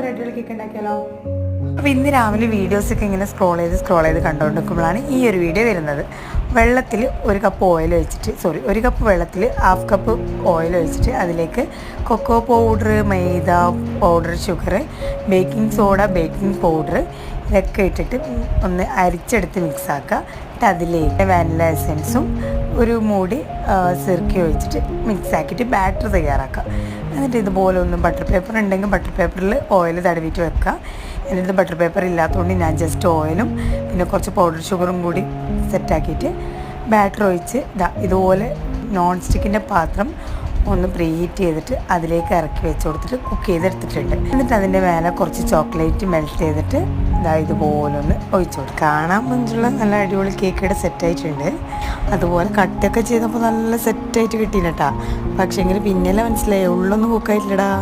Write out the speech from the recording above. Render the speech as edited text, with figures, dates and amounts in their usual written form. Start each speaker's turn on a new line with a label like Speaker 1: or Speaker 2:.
Speaker 1: നമുക്കൊരു അടിപൊളി കേക്ക് ഉണ്ടാക്കിയാലോ?
Speaker 2: അപ്പോൾ ഇന്ന് രാവിലെ വീഡിയോസൊക്കെ ഇങ്ങനെ സ്ക്രോൾ ചെയ്ത് കണ്ടുകൊണ്ടിരിക്കുമ്പോഴാണ് ഈ ഒരു വീഡിയോ വരുന്നത്. വെള്ളത്തിൽ ഒരു കപ്പ് ഓയിൽ ഒഴിച്ചിട്ട് ഒരു കപ്പ് വെള്ളത്തിൽ 1/2 കപ്പ് ഓയിൽ ഒഴിച്ചിട്ട് അതിലേക്ക് cocoa powder, maida powder, sugar, baking soda, baking powder ഇതൊക്കെ ഇട്ടിട്ട് ഒന്ന് അരിച്ചെടുത്ത് മിക്സാക്കുക. എന്നിട്ട് അതിലേക്ക് വാനില എസൻസും ഒരു മൂടി സിർക്കി ഒഴിച്ചിട്ട് മിക്സാക്കിയിട്ട് ബാറ്റർ തയ്യാറാക്കുക. എന്നിട്ട് ഇതുപോലെ ഒന്ന് ബട്ടർ പേപ്പർ ഉണ്ടെങ്കിൽ ബട്ടർ പേപ്പറിൽ ഓയിൽ തടവിയിട്ട് വെക്കുക. എന്നിട്ട് ബട്ടർ പേപ്പർ ഇല്ലാത്തതുകൊണ്ട് ഞാൻ ജസ്റ്റ് ഓയിലും പിന്നെ കുറച്ച് പൗഡർ ഷുഗറും കൂടി സെറ്റാക്കിയിട്ട് ബാറ്റർ ഒഴിച്ച് ഇതുപോലെ നോൺ സ്റ്റിക്കിൻ്റെ പാത്രം ഒന്ന് പ്രീ ഹീറ്റ് ചെയ്തിട്ട് അതിലേക്ക് ഇറക്കി വെച്ച് കൊടുത്തിട്ട് കുക്ക് ചെയ്തെടുത്തിട്ടുണ്ട്. എന്നിട്ട് അതിൻ്റെ മേലെ കുറച്ച് ചോക്ലേറ്റ് മെൽറ്റ് ചെയ്തിട്ട് ഇതുപോലെ ഒന്ന് ഒഴിച്ചു കൊടുക്കും. കാണാൻ മുൻപുള്ള നല്ല അടിപൊളി കേക്കിയുടെ സെറ്റായിട്ടുണ്ട്. അതുപോലെ കട്ടൊക്കെ ചെയ്തപ്പോൾ നല്ല സെറ്റായിട്ട് കിട്ടിയില്ല കേട്ടോ. പക്ഷേ എങ്കിൽ പിന്നെയല്ലേ മനസ്സിലായി ഉള്ളൊന്നും കുക്കായിട്ടില്ലടാ.